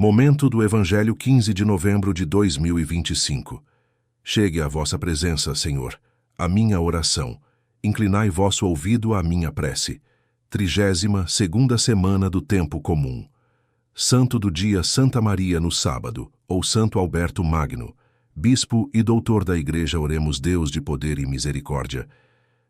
Momento do Evangelho 15 de novembro de 2025. Chegue à vossa presença, Senhor, a minha oração. Inclinai vosso ouvido à minha prece. 32ª semana do tempo comum. Santo do dia Santa Maria no sábado, ou Santo Alberto Magno, bispo e doutor da Igreja, oremos. Deus de poder e misericórdia,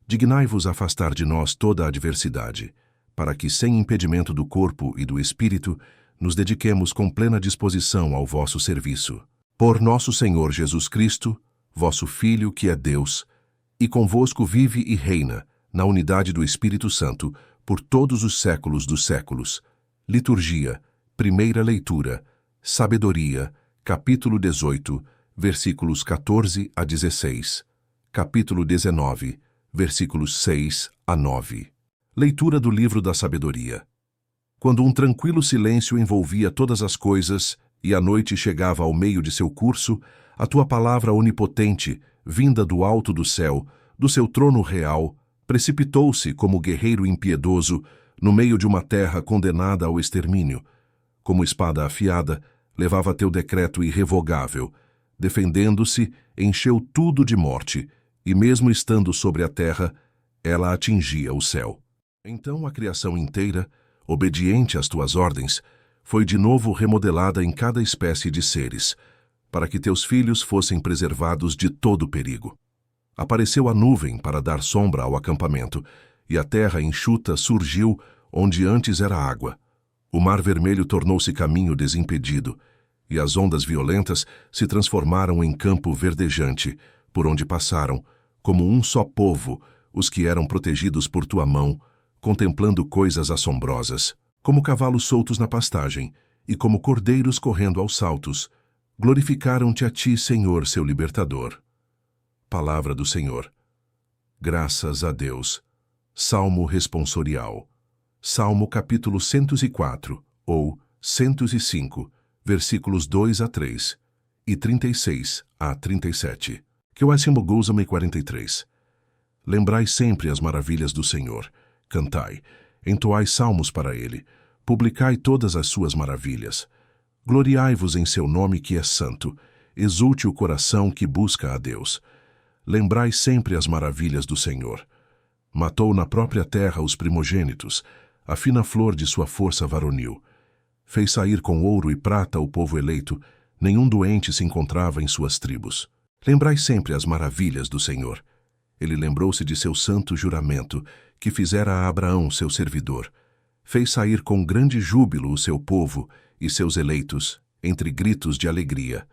dignai-vos afastar de nós toda a adversidade, para que, sem impedimento do corpo e do espírito, nos dediquemos com plena disposição ao vosso serviço. Por nosso Senhor Jesus Cristo, vosso Filho, que é Deus, e convosco vive e reina, na unidade do Espírito Santo, por todos os séculos dos séculos. Liturgia, primeira leitura, Sabedoria, capítulo 18, versículos 14 a 16, capítulo 19, versículos 6 a 9. Leitura do livro da Sabedoria. Quando um tranquilo silêncio envolvia todas as coisas e a noite chegava ao meio de seu curso, a tua palavra onipotente, vinda do alto do céu, do seu trono real, precipitou-se como guerreiro impiedoso no meio de uma terra condenada ao extermínio. Como espada afiada, levava teu decreto irrevogável. Defendendo-se, encheu tudo de morte, e mesmo estando sobre a terra, ela atingia o céu. Então a criação inteira, obediente às tuas ordens, foi de novo remodelada em cada espécie de seres, para que teus filhos fossem preservados de todo perigo. Apareceu a nuvem para dar sombra ao acampamento, e a terra enxuta surgiu onde antes era água. O mar vermelho tornou-se caminho desimpedido, e as ondas violentas se transformaram em campo verdejante, por onde passaram, como um só povo, os que eram protegidos por tua mão, contemplando coisas assombrosas, como cavalos soltos na pastagem, e como cordeiros correndo aos saltos, glorificaram-te a ti, Senhor, seu libertador. Palavra do Senhor. Graças a Deus. Salmo responsorial. Salmo capítulo 104, ou 105, versículos 2 a 3, e 36 a 37. Que o Asimo Guzame 43. Lembrai sempre as maravilhas do Senhor. Cantai, entoai salmos para ele, publicai todas as suas maravilhas. Gloriai-vos em seu nome que é santo, exulte o coração que busca a Deus. Lembrai sempre as maravilhas do Senhor. Matou na própria terra os primogênitos, a fina flor de sua força varonil. Fez sair com ouro e prata o povo eleito, nenhum doente se encontrava em suas tribos. Lembrai sempre as maravilhas do Senhor. Ele lembrou-se de seu santo juramento, que fizera a Abraão, seu servidor. Fez sair com grande júbilo o seu povo e seus eleitos, entre gritos de alegria.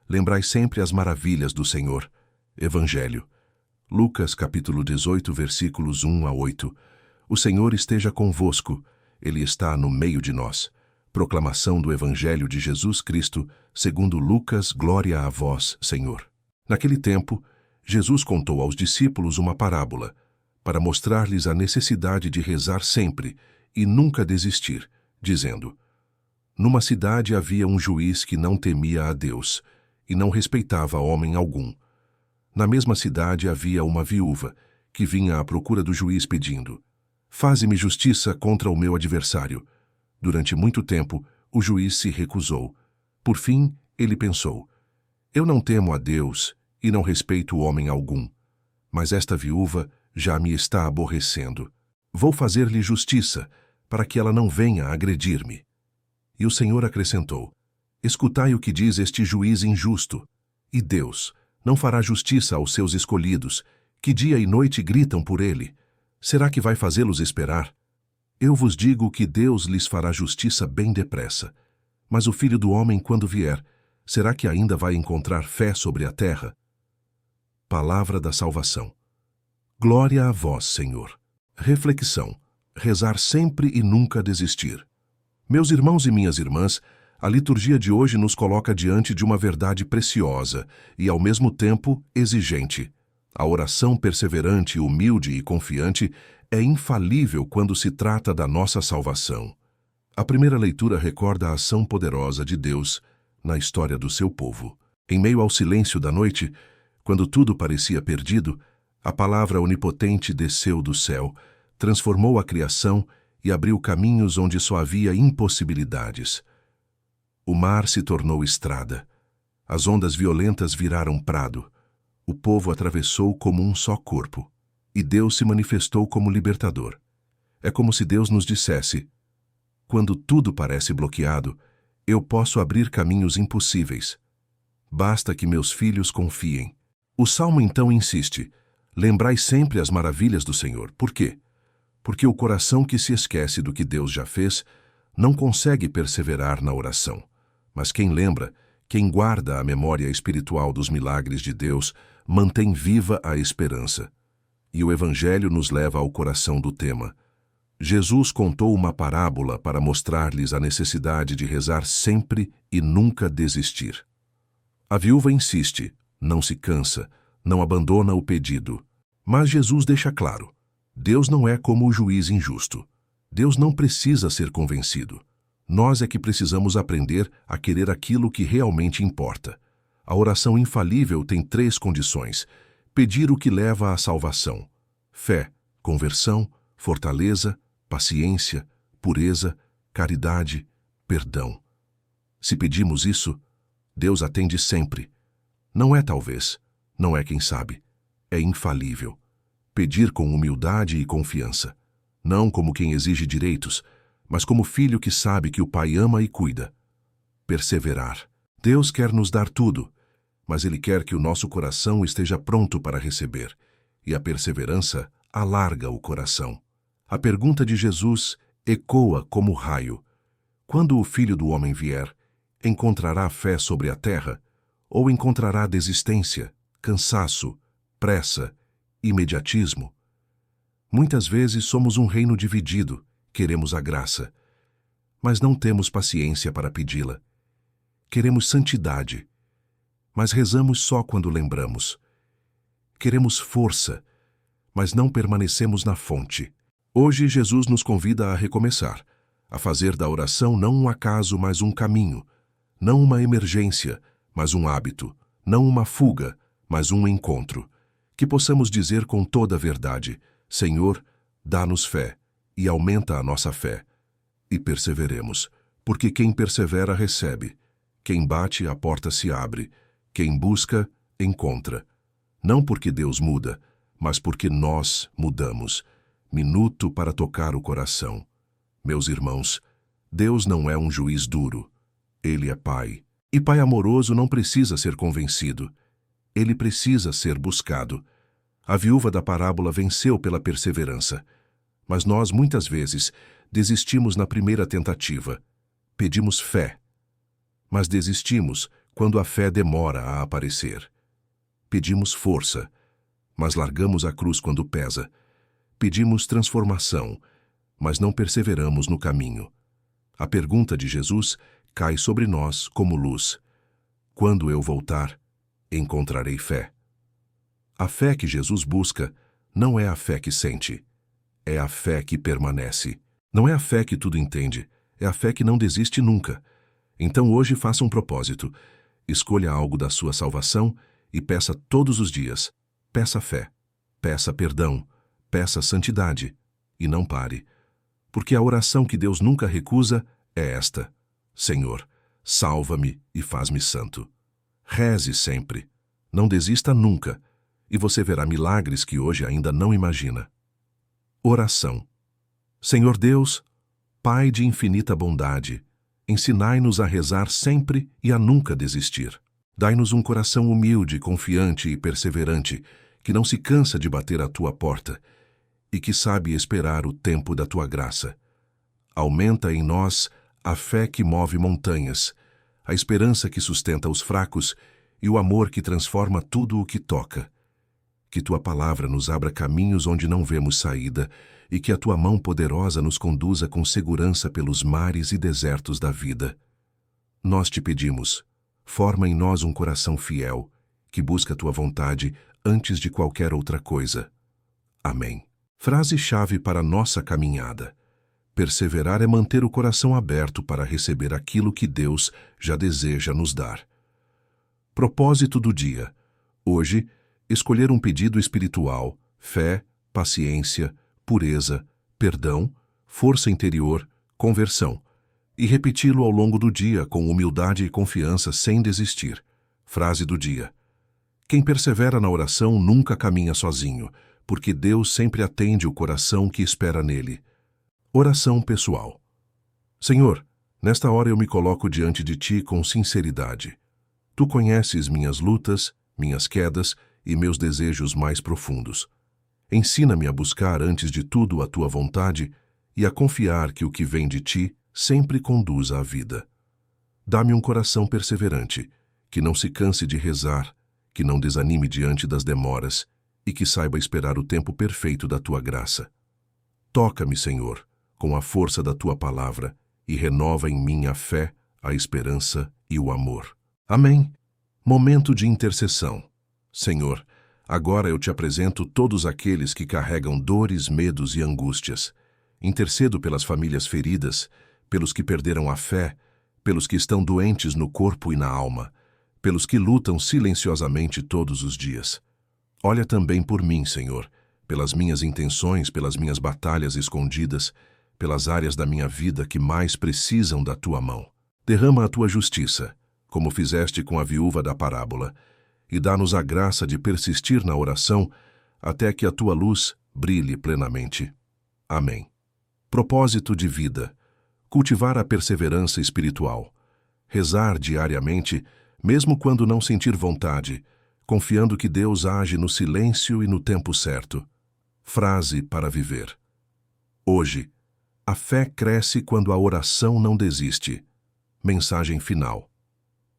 Lembrai sempre as maravilhas do Senhor. Evangelho. Lucas capítulo 18, versículos 1 a 8. O Senhor esteja convosco, Ele está no meio de nós. Proclamação do Evangelho de Jesus Cristo, segundo Lucas, glória a vós, Senhor. Naquele tempo, Jesus contou aos discípulos uma parábola, para mostrar-lhes a necessidade de rezar sempre e nunca desistir, dizendo: Numa cidade havia um juiz que não temia a Deus e não respeitava homem algum. Na mesma cidade havia uma viúva que vinha à procura do juiz pedindo: Faze-me justiça contra o meu adversário. Durante muito tempo, o juiz se recusou. Por fim, ele pensou: Eu não temo a Deus e não respeito homem algum, mas esta viúva já me está aborrecendo. Vou fazer-lhe justiça, para que ela não venha agredir-me. E o Senhor acrescentou: Escutai o que diz este juiz injusto. E Deus não fará justiça aos seus escolhidos, que dia e noite gritam por ele. Será que vai fazê-los esperar? Eu vos digo que Deus lhes fará justiça bem depressa. Mas o Filho do Homem, quando vier, será que ainda vai encontrar fé sobre a terra? Palavra da salvação. Glória a vós, Senhor. Reflexão. Rezar sempre e nunca desistir. Meus irmãos e minhas irmãs, a liturgia de hoje nos coloca diante de uma verdade preciosa e, ao mesmo tempo, exigente. A oração perseverante, humilde e confiante é infalível quando se trata da nossa salvação. A primeira leitura recorda a ação poderosa de Deus na história do seu povo. Em meio ao silêncio da noite, quando tudo parecia perdido, a palavra onipotente desceu do céu, transformou a criação e abriu caminhos onde só havia impossibilidades. O mar se tornou estrada. As ondas violentas viraram prado. O povo atravessou como um só corpo. E Deus se manifestou como libertador. É como se Deus nos dissesse: quando tudo parece bloqueado, eu posso abrir caminhos impossíveis. Basta que meus filhos confiem. O Salmo então insiste: lembrai sempre as maravilhas do Senhor. Por quê? Porque o coração que se esquece do que Deus já fez não consegue perseverar na oração. Mas quem lembra, quem guarda a memória espiritual dos milagres de Deus, mantém viva a esperança. E o Evangelho nos leva ao coração do tema. Jesus contou uma parábola para mostrar-lhes a necessidade de rezar sempre e nunca desistir. A viúva insiste, não se cansa, não abandona o pedido. Mas Jesus deixa claro: Deus não é como o juiz injusto. Deus não precisa ser convencido. Nós é que precisamos aprender a querer aquilo que realmente importa. A oração infalível tem 3 condições: pedir o que leva à salvação: fé, conversão, fortaleza, paciência, pureza, caridade, perdão. Se pedimos isso, Deus atende sempre. Não é talvez, não é quem sabe, é infalível. Pedir com humildade e confiança, não como quem exige direitos, mas como filho que sabe que o Pai ama e cuida. Perseverar. Deus quer nos dar tudo, mas Ele quer que o nosso coração esteja pronto para receber, e a perseverança alarga o coração. A pergunta de Jesus ecoa como raio: quando o Filho do Homem vier, encontrará fé sobre a terra? Ou encontrará desistência, cansaço, pressa, imediatismo? Muitas vezes somos um reino dividido, queremos a graça, mas não temos paciência para pedi-la. Queremos santidade, mas rezamos só quando lembramos. Queremos força, mas não permanecemos na fonte. Hoje Jesus nos convida a recomeçar, a fazer da oração não um acaso, mas um caminho, não uma emergência, mas um hábito, não uma fuga, mas um encontro. Que possamos dizer com toda a verdade: Senhor, dá-nos fé, e aumenta a nossa fé. E perseveremos, porque quem persevera recebe. Quem bate, a porta se abre. Quem busca, encontra. Não porque Deus muda, mas porque nós mudamos. Minuto para tocar o coração. Meus irmãos, Deus não é um juiz duro. Ele é Pai. E Pai amoroso não precisa ser convencido. Ele precisa ser buscado. A viúva da parábola venceu pela perseverança. Mas nós, muitas vezes, desistimos na primeira tentativa. Pedimos fé. Mas desistimos quando a fé demora a aparecer. Pedimos força, mas largamos a cruz quando pesa. Pedimos transformação, mas não perseveramos no caminho. A pergunta de Jesus cai sobre nós como luz: quando eu voltar, encontrarei fé? A fé que Jesus busca não é a fé que sente, é a fé que permanece. Não é a fé que tudo entende, é a fé que não desiste nunca. Então hoje faça um propósito. Escolha algo da sua salvação e peça todos os dias. Peça fé, peça perdão, peça santidade e não pare. Porque a oração que Deus nunca recusa é esta: Senhor, salva-me e faz-me santo. Reze sempre, não desista nunca, e você verá milagres que hoje ainda não imagina. Oração. Senhor Deus, Pai de infinita bondade, ensinai-nos a rezar sempre e a nunca desistir. Dai-nos um coração humilde, confiante e perseverante, que não se cansa de bater à tua porta e que sabe esperar o tempo da tua graça. Aumenta em nós a fé que move montanhas, a esperança que sustenta os fracos e o amor que transforma tudo o que toca. Que tua palavra nos abra caminhos onde não vemos saída e que a tua mão poderosa nos conduza com segurança pelos mares e desertos da vida. Nós te pedimos, forma em nós um coração fiel, que busca a tua vontade antes de qualquer outra coisa. Amém. Frase-chave para nossa caminhada: perseverar é manter o coração aberto para receber aquilo que Deus já deseja nos dar. Propósito do dia. Hoje, escolher um pedido espiritual: fé, paciência, pureza, perdão, força interior, conversão. e repeti-lo ao longo do dia com humildade e confiança sem desistir. Frase do dia: quem persevera na oração nunca caminha sozinho, porque Deus sempre atende o coração que espera nele. Oração pessoal. Senhor, nesta hora eu me coloco diante de Ti com sinceridade. Tu conheces minhas lutas, minhas quedas e meus desejos mais profundos. Ensina-me a buscar antes de tudo a Tua vontade e a confiar que o que vem de Ti sempre conduz à vida. Dá-me um coração perseverante, que não se canse de rezar, que não desanime diante das demoras e que saiba esperar o tempo perfeito da Tua graça. Toca-me, Senhor, com a força da Tua palavra e renova em mim a fé, a esperança e o amor. Amém. Momento de intercessão. Senhor, agora eu te apresento todos aqueles que carregam dores, medos e angústias. Intercedo pelas famílias feridas, pelos que perderam a fé, pelos que estão doentes no corpo e na alma, pelos que lutam silenciosamente todos os dias. Olha também por mim, Senhor, pelas minhas intenções, pelas minhas batalhas escondidas, pelas áreas da minha vida que mais precisam da Tua mão. Derrama a Tua justiça, como fizeste com a viúva da parábola, e dá-nos a graça de persistir na oração até que a Tua luz brilhe plenamente. Amém. Propósito de vida: cultivar a perseverança espiritual. Rezar diariamente, mesmo quando não sentir vontade, confiando que Deus age no silêncio e no tempo certo. Frase para viver. Hoje, a fé cresce quando a oração não desiste. Mensagem final.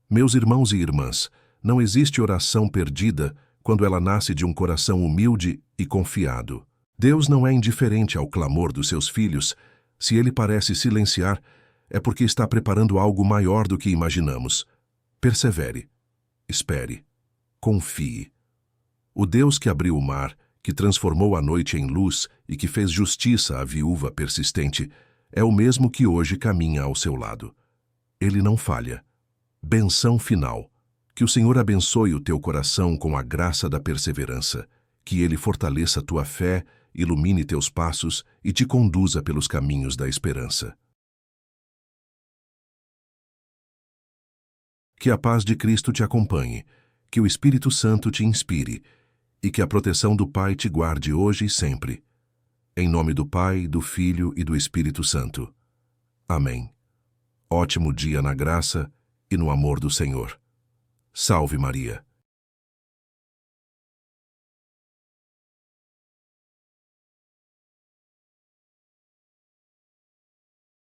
Meus irmãos e irmãs, não existe oração perdida quando ela nasce de um coração humilde e confiado. Deus não é indiferente ao clamor dos seus filhos. Se Ele parece silenciar, é porque está preparando algo maior do que imaginamos. Persevere. Espere. Confie. O Deus que abriu o mar, que transformou a noite em luz e que fez justiça à viúva persistente, é o mesmo que hoje caminha ao seu lado. Ele não falha. Benção final. Que o Senhor abençoe o teu coração com a graça da perseverança, que Ele fortaleça tua fé, ilumine teus passos e te conduza pelos caminhos da esperança. Que a paz de Cristo te acompanhe, que o Espírito Santo te inspire e que a proteção do Pai te guarde hoje e sempre. Em nome do Pai, do Filho e do Espírito Santo. Amém. Ótimo dia na graça e no amor do Senhor. Salve Maria.